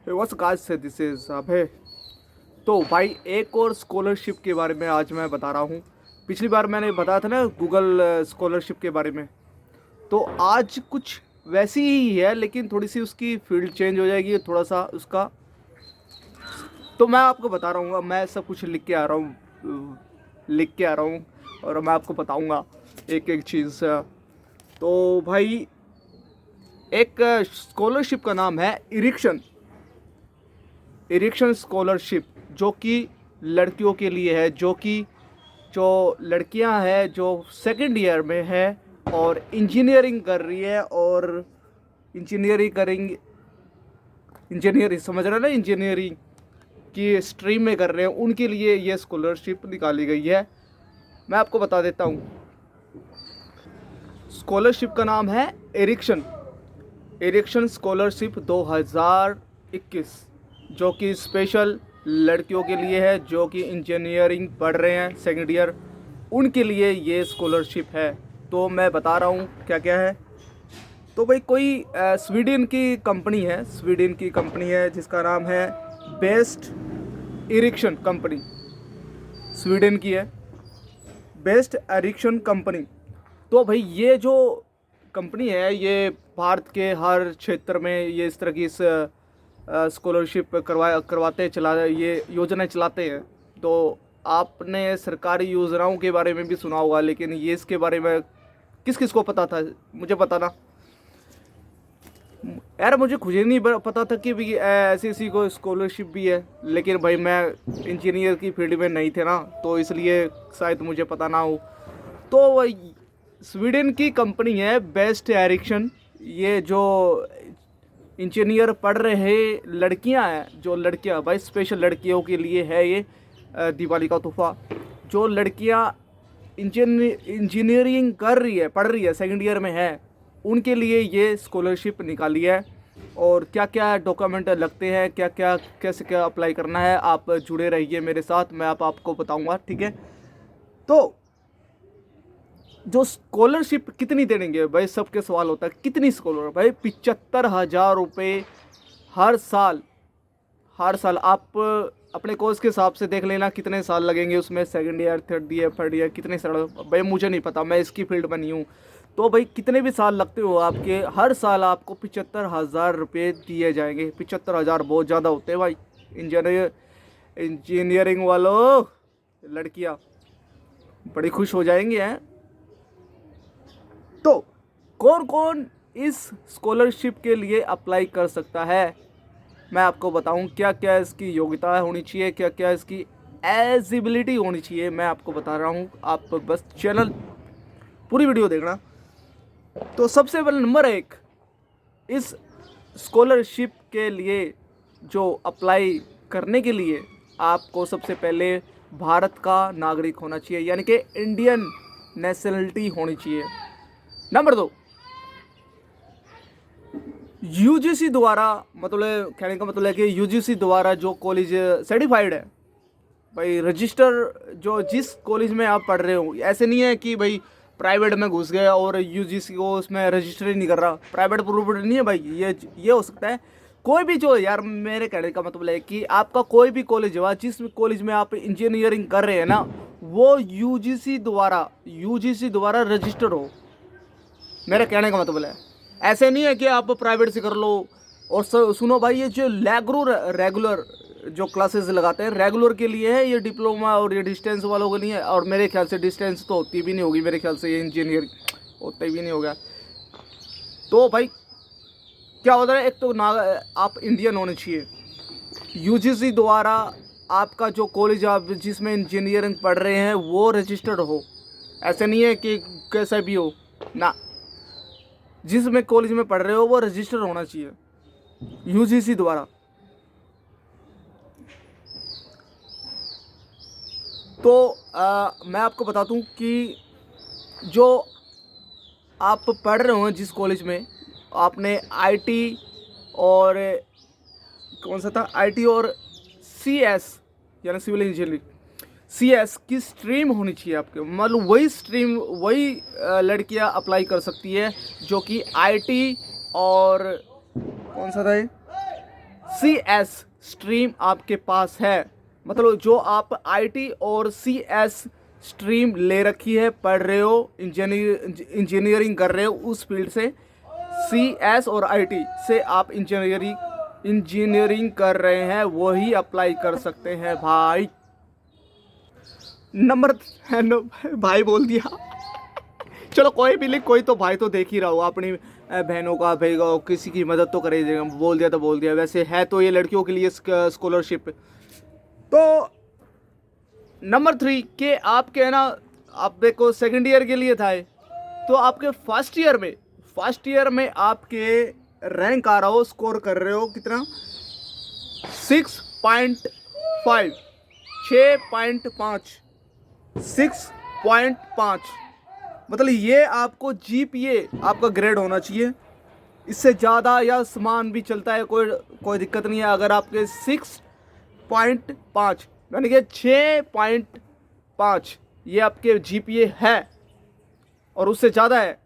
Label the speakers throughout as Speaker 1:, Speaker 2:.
Speaker 1: What's guys से this is अभय। तो भाई एक और स्कॉलरशिप के बारे में आज मैं बता रहा हूँ। पिछली बार मैंने बताया था ना गूगल स्कॉलरशिप के बारे में। तो आज कुछ वैसी ही है लेकिन थोड़ी सी उसकी फील्ड चेंज हो जाएगी थोड़ा सा उसका। तो मैं आपको बता रहा हूँ, मैं सब कुछ लिख के आ रहा हूँ और मैं आपको बताऊँगा एक एक चीज़। तो भाई एक स्कॉलरशिप का नाम है इरिक्शन स्कॉलरशिप, जो कि लड़कियों के लिए है, जो लड़कियां हैं जो सेकंड ईयर में है और इंजीनियरिंग कर रही है और इंजीनियरिंग करेंगे। इंजीनियरिंग समझ रहे हैं ना, इंजीनियरिंग की स्ट्रीम में कर रहे हैं, उनके लिए ये स्कॉलरशिप निकाली गई है। मैं आपको बता देता हूँ, स्कॉलरशिप का नाम है एरिक्शन स्कॉलरशिप 2021, जो कि स्पेशल लड़कियों के लिए है जो कि इंजीनियरिंग पढ़ रहे हैं सेकेंड ईयर, उनके लिए ये स्कॉलरशिप है। तो मैं बता रहा हूँ क्या क्या है। तो भाई कोई स्वीडन की कंपनी है जिसका नाम है बेस्ट इरिक्शन कंपनी। स्वीडन की है बेस्ट इरिक्शन कंपनी। तो भाई ये जो कंपनी है ये भारत के हर क्षेत्र में ये इस तरह की स्कॉलरशिप करवाते चला ये योजनाएं चलाते हैं। तो आपने सरकारी योजनाओं के बारे में भी सुना होगा, लेकिन ये इसके बारे में किस किस को पता था? मुझे पता ना यार, मुझे खुद ही नहीं पता था कि भी ऐसी ऐसी कोई स्कॉलरशिप भी है। लेकिन भाई मैं इंजीनियर की फील्ड में नहीं थे ना, तो इसलिए शायद मुझे पता ना हो। तो स्वीडन की कंपनी है बेस्ट एरिक्शन। ये जो इंजीनियर पढ़ रहे लड़कियां हैं, जो लड़कियां भाई स्पेशल लड़कियों के लिए है ये दिवाली का तोहफा। जो लड़कियां इंजीनियरिंग पढ़ रही है सेकेंड ईयर में है, उनके लिए ये स्कॉलरशिप निकाली है। और क्या क्या डॉक्यूमेंट लगते हैं, क्या क्या कैसे क्या अप्लाई करना है, आप जुड़े रहिए मेरे साथ, मैं आपको बताऊंगा, ठीक है। तो जो स्कॉलरशिप कितनी देंगे भाई, सबके सवाल होता है कितनी स्कॉलर भाई? 75,000 रुपये हर साल आप अपने कोर्स के हिसाब से देख लेना कितने साल लगेंगे उसमें, second year third year third year कितने साल भाई मुझे नहीं पता, मैं इसकी फील्ड में नहीं हूँ। तो भाई कितने भी साल लगते हो आपके, हर साल आपको 75,000 रुपये दिए जाएंगे। 75,000 बहुत ज़्यादा होते हैं भाई। इंजीनियरिंग वालों, लड़कियाँ बड़ी खुश हो जाएंगी हैं। तो कौन कौन इस स्कॉलरशिप के लिए अप्लाई कर सकता है, मैं आपको बताऊं क्या क्या इसकी योग्यता होनी चाहिए, क्या क्या इसकी एलिजिबिलिटी होनी चाहिए, मैं आपको बता रहा हूं। आप बस चैनल पूरी वीडियो देखना। तो सबसे पहले नंबर 1, इस स्कॉलरशिप के लिए जो अप्लाई करने के लिए आपको सबसे पहले भारत का नागरिक होना चाहिए, यानी कि इंडियन नेशनलिटी होनी चाहिए। नंबर 2, यूजीसी द्वारा, मतलब कहने का मतलब है कि यूजीसी द्वारा जो कॉलेज सर्टिफाइड है भाई, रजिस्टर जो जिस कॉलेज में आप पढ़ रहे हो, ऐसे नहीं है कि भाई प्राइवेट में घुस गया और यूजीसी को उसमें रजिस्टर ही नहीं कर रहा, प्राइवेट प्रोवाइड नहीं है भाई। ये हो सकता है कोई भी, जो यार मेरे कहने का मतलब है कि आपका कोई भी कॉलेज हुआ, जिस कॉलेज में आप इंजीनियरिंग कर रहे हैं ना, वो यूजीसी द्वारा रजिस्टर हो, मेरा कहने का मतलब है। ऐसे नहीं है कि आप प्राइवेट से कर लो। और सुनो भाई, ये जो रेगुलर जो क्लासेस लगाते हैं रेगुलर के लिए है, ये डिप्लोमा और ये डिस्टेंस वालों के लिए है। और मेरे ख्याल से डिस्टेंस तो होती भी नहीं होगी, मेरे ख्याल से ये इंजीनियर होता भी नहीं होगा। तो भाई क्या होता है, एक तो आप इंडियन होने चाहिए, यूजीसी द्वारा आपका जो कॉलेज आप जिसमें इंजीनियरिंग पढ़ रहे हैं वो रजिस्टर्ड हो। ऐसे नहीं है कि कैसा भी हो ना, जिसमें कॉलेज में पढ़ रहे हो वो रजिस्टर होना चाहिए यूजीसी द्वारा। तो मैं आपको बता दूं कि जो आप पढ़ रहे हो जिस कॉलेज में, आपने आईटी और कौन सा था, आईटी और सीएस यानी सिविल इंजीनियरिंग, सीएस की स्ट्रीम होनी चाहिए आपके, मतलब वही स्ट्रीम वही लड़कियां अप्लाई कर सकती है जो कि आईटी और कौन सा था ये, CS स्ट्रीम आपके पास है, मतलब जो आप IT और CS स्ट्रीम ले रखी है, पढ़ रहे हो, इंजीनियरिंग कर रहे हो, उस फील्ड से CS और IT से आप इंजीनियरिंग कर रहे हैं, वही अप्लाई कर सकते हैं भाई। नंबर भाई बोल दिया चलो कोई भी लिख, कोई तो भाई तो देख ही रहा हो, अपनी बहनों का भाई का किसी की मदद तो करे, बोल दिया तो बोल दिया। वैसे है तो ये लड़कियों के लिए स्कॉलरशिप। तो नंबर 3 के आपके ना, आप देखो सेकेंड ईयर के लिए था ये, तो आपके फर्स्ट ईयर में आपके रैंक आ रहा हो, स्कोर कर रहे हो कितना 6.5 6.5 मतलब ये आपको GPA आपका ग्रेड होना चाहिए। इससे ज़्यादा या समान भी चलता है, कोई दिक्कत नहीं है। अगर आपके 6.5 यानी कि 6.5 ये आपके GPA है और उससे ज़्यादा है,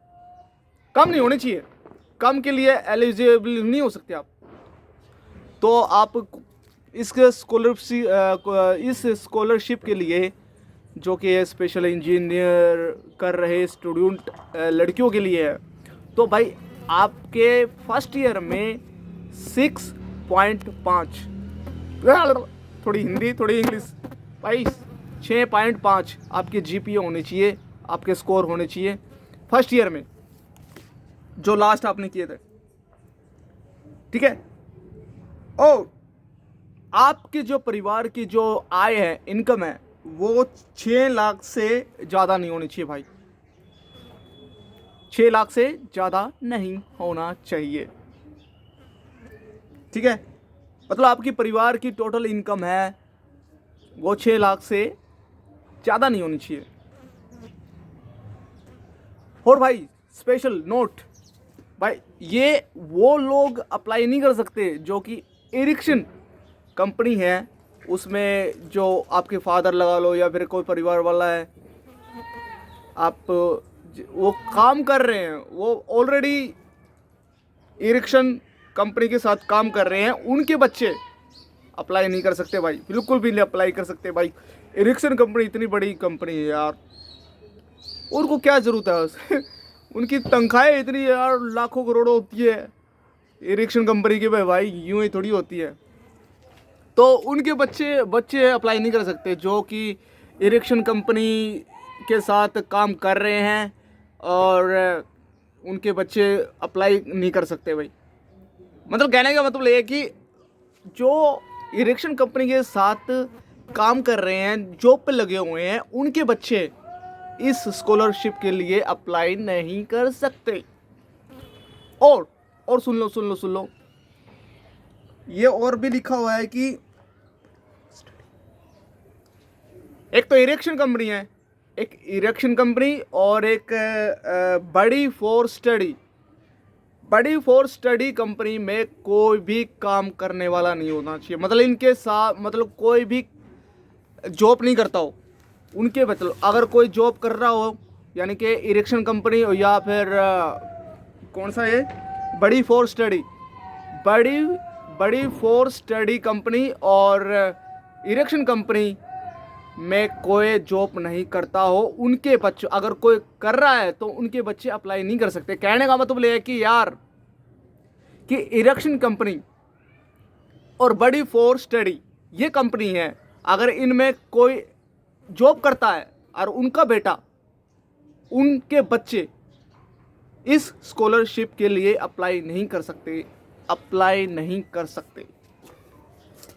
Speaker 1: कम नहीं होनी चाहिए, कम के लिए एलिजिबल नहीं हो सकते आप। तो आप इस स्कॉलरशिप के लिए, जो कि स्पेशल इंजीनियर कर रहे स्टूडेंट लड़कियों के लिए है, तो भाई आपके फर्स्ट ईयर में 6.5, थोड़ी हिंदी थोड़ी इंग्लिश भाई, 6.5 आपके GPA होने चाहिए, आपके स्कोर होने चाहिए फर्स्ट ईयर में, जो लास्ट आपने किए थे, ठीक है। और आपके जो परिवार की जो आय है, इनकम है, वो 6 लाख से ज़्यादा नहीं होनी चाहिए भाई, 6 लाख से ज़्यादा नहीं होना चाहिए, ठीक है। मतलब आपकी परिवार की टोटल इनकम है वो 6 लाख से ज़्यादा नहीं होनी चाहिए। और भाई स्पेशल नोट भाई, ये वो लोग अप्लाई नहीं कर सकते जो कि इरिक्शन कंपनी है, उसमें जो आपके फादर लगा लो या फिर कोई परिवार वाला है, आप वो काम कर रहे हैं, वो ऑलरेडी इरिक्शन कंपनी के साथ काम कर रहे हैं, उनके बच्चे अप्लाई नहीं कर सकते भाई, बिल्कुल भी नहीं अप्लाई कर सकते भाई। इरिक्शन कंपनी इतनी बड़ी कंपनी है यार, उनको क्या ज़रूरत है उनकी तनख्वाहें इतनी यार लाखों करोड़ों होती है इरिक्शन कंपनी की, भाई यूँ ही थोड़ी होती है। तो उनके बच्चे अप्लाई नहीं कर सकते जो कि इरिक्शन कंपनी के साथ काम कर रहे हैं, और उनके बच्चे अप्लाई नहीं कर सकते भाई। मतलब कहने का मतलब ये है कि जो इरिक्शन कंपनी के साथ काम कर रहे हैं, जॉब पे लगे हुए हैं, उनके बच्चे इस स्कॉलरशिप के लिए अप्लाई नहीं कर सकते। और सुन लो, ये और भी लिखा हुआ है कि एक तो इरेक्शन कंपनी है, एक इरेक्शन कंपनी और एक बड़ी फोर स्टडी कंपनी में कोई भी काम करने वाला नहीं होना चाहिए। मतलब इनके साथ, मतलब कोई भी जॉब नहीं करता हो उनके, मतलब अगर कोई जॉब कर रहा हो, यानी कि इरेक्शन कंपनी या फिर कौन सा है, बड़ी फोर स्टडी कंपनी और इरेक्शन कंपनी में कोई जॉब नहीं करता हो, उनके बच्चे, अगर कोई कर रहा है तो उनके बच्चे अप्लाई नहीं कर सकते। कहने का मतलब ये है कि यार कि इरेक्शन कंपनी और बड़ी फोर स्टडी ये कंपनी है, अगर इनमें कोई जॉब करता है और उनका बेटा, उनके बच्चे इस स्कॉलरशिप के लिए अप्लाई नहीं कर सकते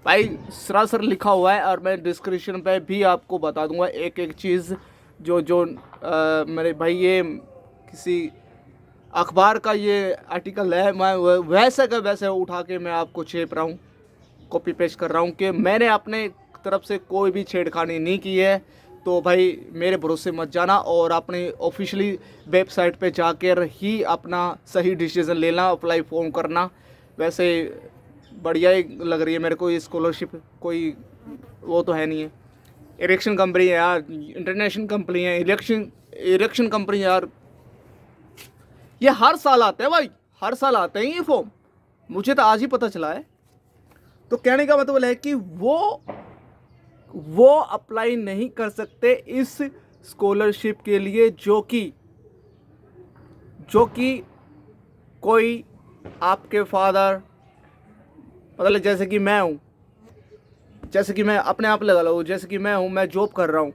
Speaker 1: भाई। सरासर लिखा हुआ है, और मैं डिस्क्रिप्शन पे भी आपको बता दूंगा एक एक चीज़ जो मेरे भाई, ये किसी अखबार का ये आर्टिकल है, मैं वैसे का वैसे उठा के मैं आपको छेप रहा हूँ, कॉपी पेस्ट कर रहा हूँ कि मैंने अपने तरफ से कोई भी छेड़खानी नहीं की है। तो भाई मेरे भरोसे मत जाना, और अपनी ऑफिशियली वेबसाइट पे जाकर ही अपना सही डिसीजन लेना, अप्लाई फॉर्म करना। वैसे बढ़िया ही लग रही है मेरे को ये स्कॉलरशिप, कोई वो तो है नहीं है। इरेक्शन कंपनी है यार, इंटरनेशनल कंपनी है, इरेक्शन कंपनी यार, ये हर साल आते हैं भाई, हर साल आते हैं ये फॉर्म, मुझे तो आज ही पता चला है। तो कहने का मतलब है कि वो अप्लाई नहीं कर सकते इस स्कॉलरशिप के लिए जो कि कोई आपके फादर, मतलब जैसे कि मैं हूँ, जैसे कि मैं अपने आप लगा लो, जैसे कि मैं हूँ, मैं जॉब कर रहा हूँ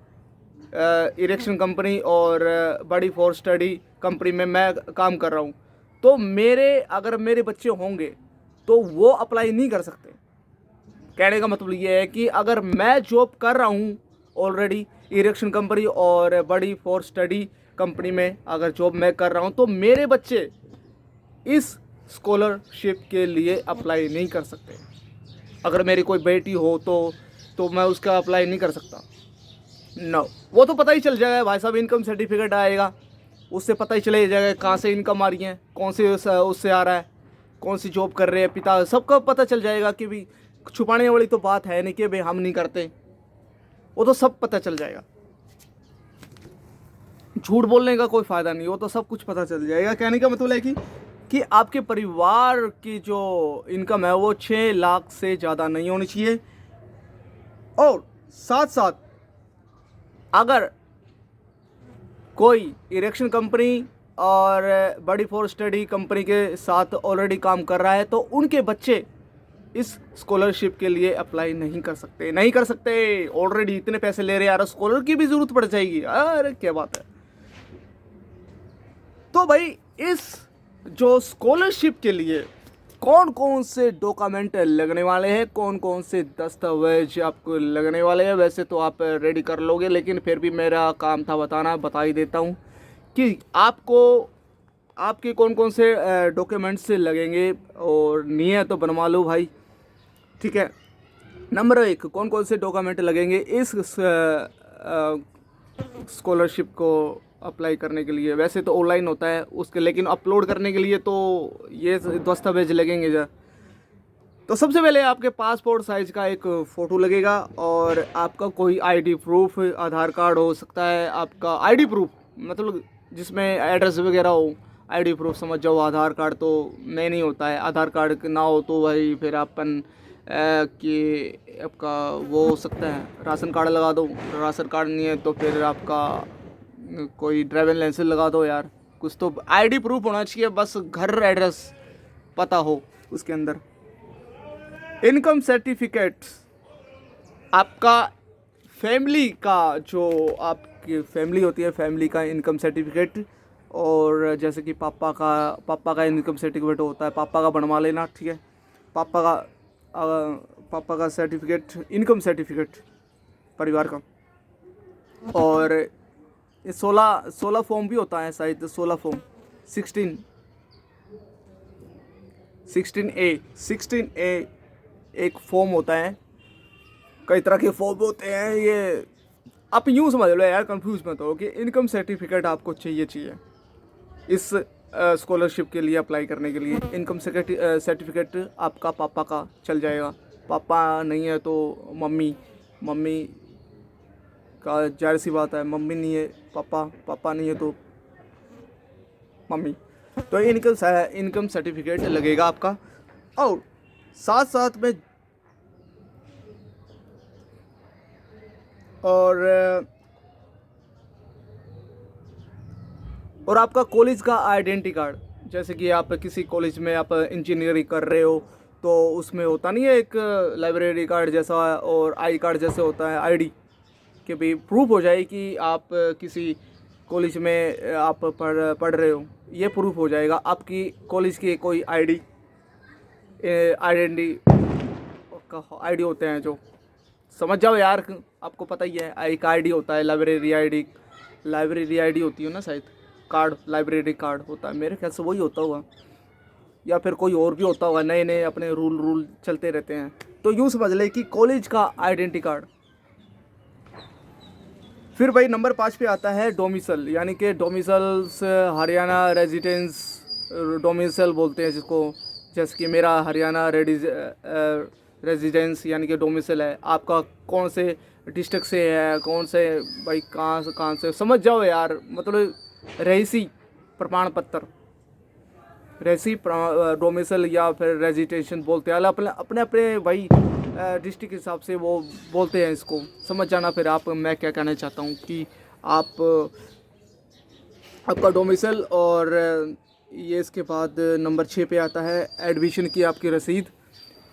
Speaker 1: इरेक्शन कंपनी और बड़ी फॉर स्टडी कंपनी में मैं काम कर रहा हूँ। तो अगर मेरे बच्चे होंगे तो वो अप्लाई नहीं कर सकते। कहने का मतलब ये है कि अगर मैं जॉब कर रहा हूँ ऑलरेडी इरेक्शन कंपनी और बड़ी फॉर स्टडी कंपनी में अगर जॉब मैं कर रहा हूँ तो मेरे बच्चे इस स्कॉलरशिप के लिए अप्लाई नहीं कर सकते। अगर मेरी कोई बेटी हो तो मैं उसका अप्लाई नहीं कर सकता। नो, वो तो पता ही चल जाएगा भाई साहब, इनकम सर्टिफिकेट आएगा, उससे पता ही चले जाएगा कहाँ से इनकम आ रही है, कौन से उससे आ रहा है, कौन सी जॉब कर रहे हैं पिता, सबका पता चल जाएगा कि भाई छुपाने वाली तो बात है नहीं कि भाई हम नहीं करते, वो तो सब पता चल जाएगा। झूठ बोलने का कोई फ़ायदा नहीं, वो तो सब कुछ पता चल जाएगा। कहने का मतलब है कि आपके परिवार की जो इनकम है वो 6 लाख से ज़्यादा नहीं होनी चाहिए। और साथ साथ अगर कोई इरेक्शन कंपनी और बड़ी फॉर स्टडी कंपनी के साथ ऑलरेडी काम कर रहा है तो उनके बच्चे इस स्कॉलरशिप के लिए अप्लाई नहीं कर सकते। ऑलरेडी इतने पैसे ले रहे यार, स्कॉलर की भी ज़रूरत पड़ जाएगी। अरे क्या बात है। तो भाई इस जो स्कॉलरशिप के लिए कौन कौन से डॉक्यूमेंट लगने वाले हैं, कौन कौन से दस्तावेज आपको लगने वाले हैं, वैसे तो आप रेडी कर लोगे, लेकिन फिर भी मेरा काम था बताना, बता ही देता हूँ कि आपके कौन कौन से डॉक्यूमेंट्स लगेंगे, और नहीं है तो बनवा लो भाई, ठीक है। नंबर 1, कौन कौन से डॉक्यूमेंट लगेंगे इस स्कॉलरशिप को अप्लाई करने के लिए। वैसे तो ऑनलाइन होता है उसके, लेकिन अपलोड करने के लिए तो ये दस्तावेज लगेंगे जा। तो सबसे पहले आपके पासपोर्ट साइज़ का एक फ़ोटो लगेगा, और आपका कोई आईडी प्रूफ, आधार कार्ड हो सकता है, आपका आईडी प्रूफ मतलब जिसमें एड्रेस वगैरह हो, आईडी प्रूफ समझ जाओ। आधार कार्ड तो मेन ही होता है, आधार कार्ड ना हो तो भाई फिर अपन कि आपका वो हो सकता है राशन कार्ड लगा दो, राशन कार्ड नहीं है तो फिर आपका कोई ड्राइविंग लाइसेंस लगा दो यार, कुछ तो आईडी प्रूफ होना चाहिए, बस घर एड्रेस पता हो उसके अंदर। इनकम सर्टिफिकेट, आपका फैमिली का, जो आपकी फैमिली होती है फैमिली का इनकम सर्टिफिकेट, और जैसे कि पापा का इनकम सर्टिफिकेट होता है, पापा का बनवा लेना, ठीक है। पापा का सर्टिफिकेट, इनकम सर्टिफिकेट परिवार का। और 16 फॉर्म भी होता है शायद, 16 फॉर्म, 16A एक फॉर्म होता है। कई तरह के फॉर्म होते हैं, ये आप यूँ समझ लो यार, कंफ्यूज मत हो कि इनकम सर्टिफिकेट आपको चाहिए इस स्कॉलरशिप के लिए अप्लाई करने के लिए। इनकम सर्टिफिकेट आपका पापा का चल जाएगा, पापा नहीं है तो मम्मी का जाहिर सी बात है, मम्मी नहीं है पापा नहीं है तो मम्मी, तो इनकम सर्टिफिकेट लगेगा आपका। और साथ में और आपका कॉलेज का आइडेंटिटी कार्ड, जैसे कि आप किसी कॉलेज में आप इंजीनियरिंग कर रहे हो तो उसमें होता नहीं है एक लाइब्रेरी कार्ड जैसा और आई कार्ड जैसे होता है, आईडी, कि भाई प्रूफ हो जाए कि आप किसी कॉलेज में आप पढ़ रहे हो, ये प्रूफ हो जाएगा। आपकी कॉलेज की कोई आईडी होते हैं, जो समझ जाओ यार, आपको पता ही है, एक आईडी होता है लाइब्रेरी आईडी होती है ना शायद, कार्ड, लाइब्रेरी कार्ड होता है, मेरे ख्याल से वही होता होगा, या फिर कोई और भी होता होगा, नए अपने रूल चलते रहते हैं। तो यूँ समझ ले कि कॉलेज का आइडेंटिटी कार्ड। फिर भाई नंबर 5 पे आता है डोमिसल, यानी कि डोमिसल्स हरियाणा रेजिडेंस डोमिसल बोलते हैं जिसको, जैसे कि मेरा हरियाणा रेजिडेंस यानी कि डोमिसल है। आपका कौन से डिस्ट्रिक्ट से है, कौन से भाई कहाँ से समझ जाओ यार, मतलब रईसी प्रमाण पत्र, रेसी डोमिसल या फिर रेजिटेशन बोलते हैं, अपने अपने अपने भाई डिस्ट्रिक्ट के हिसाब से वो बोलते हैं इसको, समझ जाना फिर आप मैं क्या कहना चाहता हूँ कि आप आपका डोमिसल। और ये इसके बाद नंबर 6 पे आता है एडमिशन की आपकी रसीद।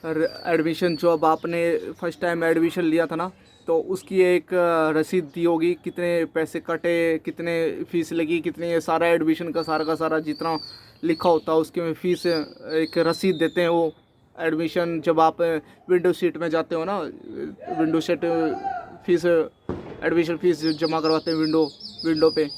Speaker 1: एडमिशन जो अब आपने फर्स्ट टाइम एडमिशन लिया था ना, तो उसकी एक रसीद दी होगी, कितने पैसे कटे, कितने फ़ीस लगी, कितने, सारा एडमिशन का सारा जितना लिखा होता है उसके में फ़ीस एक रसीद देते हैं वो। एडमिशन जब आप विंडो सीट में जाते हो ना, window seat fees, admission fees जमा करवाते हैं विंडो पे,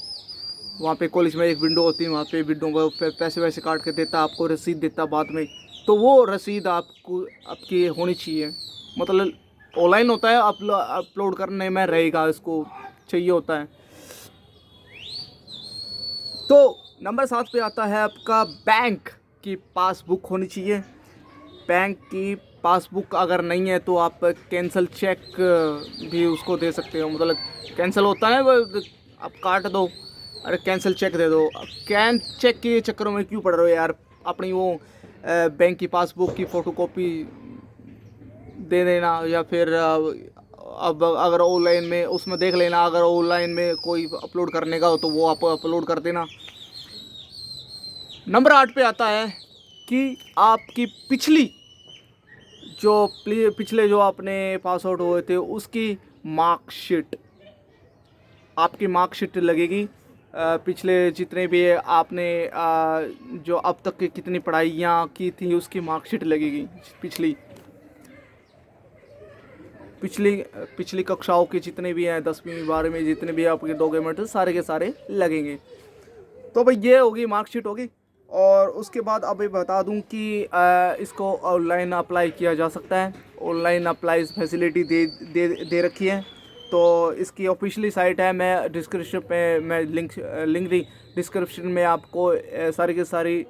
Speaker 1: वहाँ पे कॉलेज में एक विंडो होती है, वहाँ पे विंडो पर पैसे वैसे काट के देता, आपको रसीद देता बाद में। तो वो रसीद आपकी होनी चाहिए, मतलब ऑनलाइन होता है, अपलोड करने में रहेगा, इसको चाहिए होता है। तो नंबर 7 पे आता है आपका बैंक की पासबुक होनी चाहिए। बैंक की पासबुक अगर नहीं है तो आप कैंसल चेक भी उसको दे सकते हो, मतलब कैंसिल होता है आप काट दो, अरे कैंसिल चेक दे दो। चेक के चक्करों में क्यों पड़ रहे हो यार, अपनी वो बैंक की पासबुक की फ़ोटोकॉपी दे देना, या फिर अब अगर ऑनलाइन में उसमें देख लेना, अगर ऑनलाइन में कोई अपलोड करने का हो तो वो आप अपलोड कर देना। नंबर 8 पे आता है कि आपकी पिछले जो आपने पास आउट हुए थे उसकी मार्कशीट, आपकी मार्कशीट लगेगी। पिछले जितने भी आपने जो अब तक की कितनी पढ़ाइयाँ की थी उसकी मार्कशीट लगेगी, पिछली कक्षाओं के जितने भी हैं, 10वीं 12वीं जितने भी आपके डॉक्यूमेंट सारे के सारे लगेंगे। तो भाई ये होगी मार्कशीट होगी। और उसके बाद अभी बता दूं कि इसको ऑनलाइन अप्लाई किया जा सकता है, ऑनलाइन अप्लाई फैसिलिटी दे रखी है। तो इसकी ऑफिशियली साइट है, मैं डिस्क्रिप्शन पे मैं लिंक डिस्क्रिप्शन में आपको सारी की सारी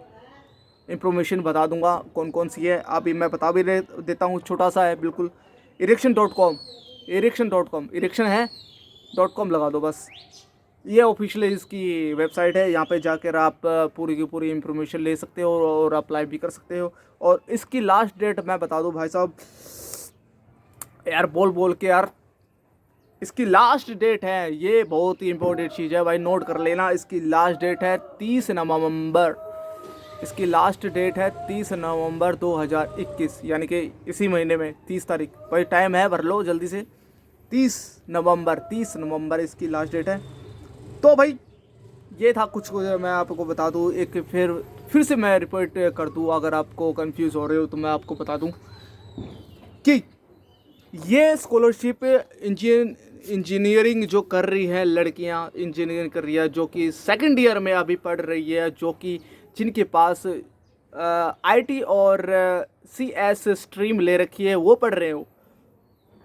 Speaker 1: इंफॉर्मेशन बता दूंगा कौन कौन सी है। अभी मैं बता भी देता हूँ, छोटा सा है बिल्कुल, erection.com इरेक्शन है .com लगा दो बस, ये ऑफिशियल इसकी वेबसाइट है। यहाँ पे जाकर आप पूरी की पूरी इंफॉर्मेशन ले सकते हो और अप्लाई भी कर सकते हो। और इसकी लास्ट डेट मैं बता दूँ भाई साहब, यार बोल के यार, इसकी लास्ट डेट है, ये बहुत ही इंपॉर्टेंट चीज़ है भाई, नोट कर लेना। इसकी लास्ट डेट है 30 नवंबर, इसकी लास्ट डेट है 30 नवंबर 2021, यानी कि इसी महीने में 30 तारीख। भाई टाइम है, भर लो जल्दी से, 30 नवंबर इसकी लास्ट डेट है। तो भाई ये था कुछ मैं आपको बता दूं, एक फिर से मैं रिपीट कर दूं, अगर आपको कंफ्यूज हो रहे हो तो मैं आपको बता दूं कि ये स्कॉलरशिप इंजीनियरिंग जो कर रही है लड़कियां, इंजीनियरिंग कर रही है, जो कि सेकंड ईयर में अभी पढ़ रही है, जो कि जिनके पास आईटी और सीएस स्ट्रीम ले रखी है, वो पढ़ रहे हो,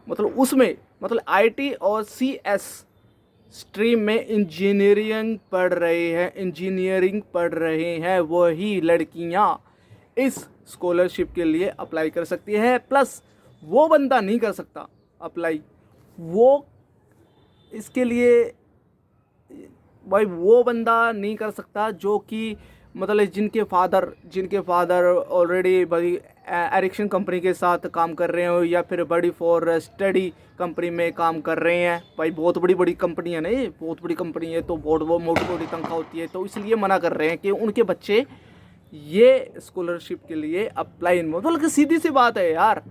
Speaker 1: मतलब आईटी और सीएस स्ट्रीम में इंजीनियरिंग पढ़ रहे हैं वही लड़कियां इस स्कॉलरशिप के लिए अप्लाई कर सकती है। प्लस वो बंदा नहीं कर सकता अप्लाई, वो इसके लिए भाई वो बंदा नहीं कर सकता जो कि मतलब जिनके फादर ऑलरेडी बड़ी एरिक्सन कंपनी के साथ काम कर रहे हो, या फिर बड़ी फॉर स्टडी कंपनी में काम कर रहे हैं। भाई बहुत बड़ी कंपनी है ना, ये बहुत बड़ी कंपनी है, तो बहुत वो मोटी तनख्वाह होती है, तो इसलिए मना कर रहे हैं कि उनके बच्चे ये स्कॉलरशिप के लिए अप्लाई, मतलब कि सीधी सी बात है यार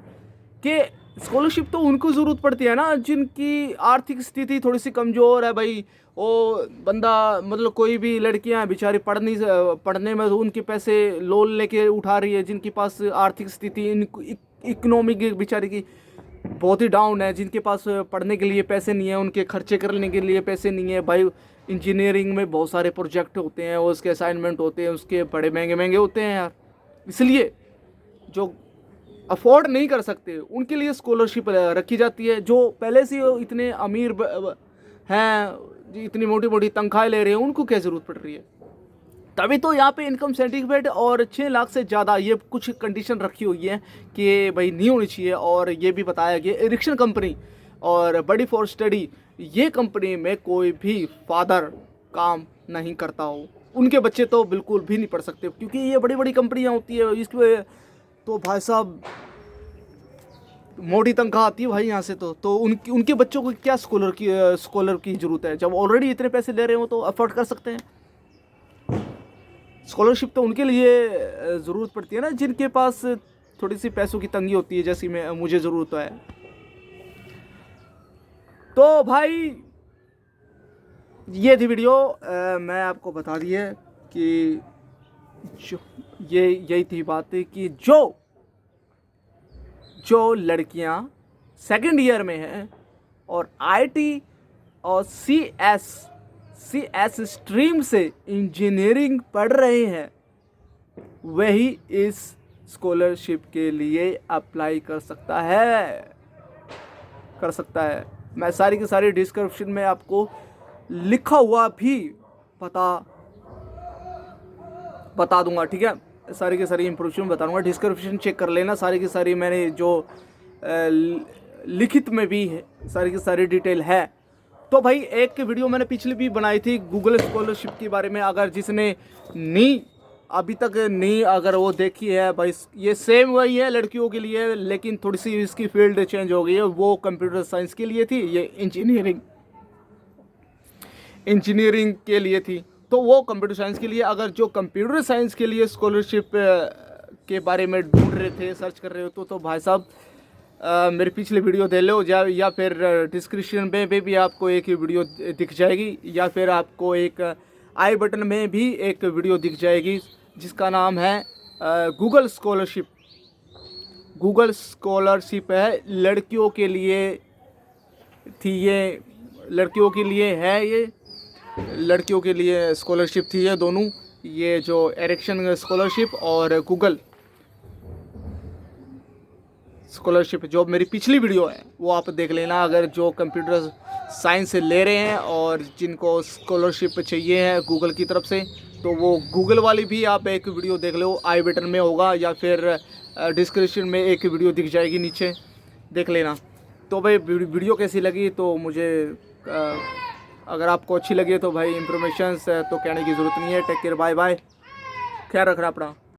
Speaker 1: कि स्कॉलरशिप तो उनको ज़रूरत पड़ती है ना जिनकी आर्थिक स्थिति थोड़ी सी कमज़ोर है। भाई वो बंदा, मतलब कोई भी लड़कियां बेचारी पढ़ने में तो उनके पैसे लोन लेके उठा रही है, जिनके पास आर्थिक स्थिति इकोनॉमिक बेचारी की बहुत ही डाउन है, जिनके पास पढ़ने के लिए पैसे नहीं है, उनके खर्चे करने के लिए पैसे नहीं है। भाई इंजीनियरिंग में बहुत सारे प्रोजेक्ट होते हैं, उसके असाइनमेंट होते हैं, उसके बड़े महंगे होते हैं यार, इसलिए जो अफोर्ड नहीं कर सकते उनके लिए स्कॉलरशिप रखी जाती है। जो पहले से इतने अमीर हैं, इतनी मोटी तनख्वाहें ले रहे हैं, उनको क्या ज़रूरत पड़ रही है। तभी तो यहाँ पे इनकम सर्टिफिकेट और 6 लाख से ज़्यादा ये कुछ कंडीशन रखी हुई है कि भाई नहीं होनी चाहिए। और ये भी बताया गया एरिक्सन कंपनी और बड़ी फॉर स्टडी, ये कंपनी में कोई भी फादर काम नहीं करता हो, उनके बच्चे तो बिल्कुल भी नहीं पढ़ सकते, क्योंकि ये बड़ी बड़ी कंपनियां होती है, इसमें तो भाई साहब मोटी तनख्वाह आती है भाई यहाँ से। तो उनके बच्चों को क्या स्कॉलर की ज़रूरत है, जब ऑलरेडी इतने पैसे ले रहे हो तो अफोर्ड कर सकते हैं। स्कॉलरशिप तो उनके लिए ज़रूरत पड़ती है ना जिनके पास थोड़ी सी पैसों की तंगी होती है, जैसी मुझे ज़रूरत है। तो भाई ये थी वीडियो, मैं आपको बता दिए कि यही थी बात कि जो लड़कियां सेकंड ईयर में हैं और आईटी और सीएस स्ट्रीम से इंजीनियरिंग पढ़ रहे हैं, वही इस स्कॉलरशिप के लिए अप्लाई कर सकता है। मैं सारी की सारी डिस्क्रिप्शन में आपको लिखा हुआ भी बता दूंगा, ठीक है। सारी की सारी इंफॉर्मेशन बताऊंगा, डिस्क्रिप्शन चेक कर लेना। सारी की सारी मैंने जो लिखित में भी है, सारी की सारी डिटेल है। तो भाई एक वीडियो मैंने पिछली भी बनाई थी गूगल स्कॉलरशिप के बारे में, अगर जिसने अभी तक नहीं अगर वो देखी है भाई, ये सेम वही है लड़कियों के लिए, लेकिन थोड़ी सी इसकी फील्ड चेंज हो गई है। वो कंप्यूटर साइंस के लिए थी, ये इंजीनियरिंग के लिए थी। तो वो कंप्यूटर साइंस के लिए, अगर जो कंप्यूटर साइंस के लिए स्कॉलरशिप के बारे में ढूंढ रहे थे, सर्च कर रहे हो तो भाई साहब मेरी पिछली वीडियो दे लो, या फिर डिस्क्रिप्शन में भी आपको एक वीडियो दिख जाएगी, या फिर आपको एक आई बटन में भी एक वीडियो दिख जाएगी जिसका नाम है गूगल स्कॉलरशिप है, लड़कियों के लिए थी ये, लड़कियों के लिए है ये, लड़कियों के लिए स्कॉलरशिप थी ये दोनों, ये जो एरिक्सन स्कॉलरशिप और गूगल स्कॉलरशिप। जो मेरी पिछली वीडियो है वो आप देख लेना, अगर जो कंप्यूटर साइंस से ले रहे हैं और जिनको स्कॉलरशिप चाहिए है गूगल की तरफ से, तो वो गूगल वाली भी आप एक वीडियो देख लो, आई बटन में होगा या फिर डिस्क्रिप्शन में एक वीडियो दिख जाएगी नीचे, देख लेना। तो भाई वीडियो कैसी लगी तो मुझे अगर आपको अच्छी लगी तो भाई इंफॉर्मेशन तो कहने की ज़रूरत नहीं है। टेक केयर, बाय बाय, ख्याल रखना अपना।